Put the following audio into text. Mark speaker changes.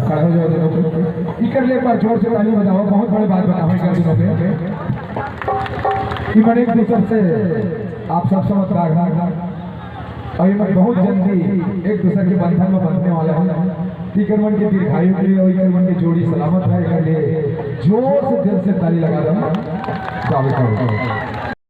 Speaker 1: खड़ा हो जाओ दोनों पे इकर ले पर जोर से ताली बजाओ। बहुत बड़ी बात बताओ इकर दिनों पे कि बड़े एक दूसरे से आप सब समझदार हैं और ये बहुत जल्दी एक दूसरे के बंधन में बंधने वाला है। इकर मन के दीर्घायु के लिए और इकर मन की जोड़ी सलामत रहे के लिए जोर से दिल से ताली लगा दो।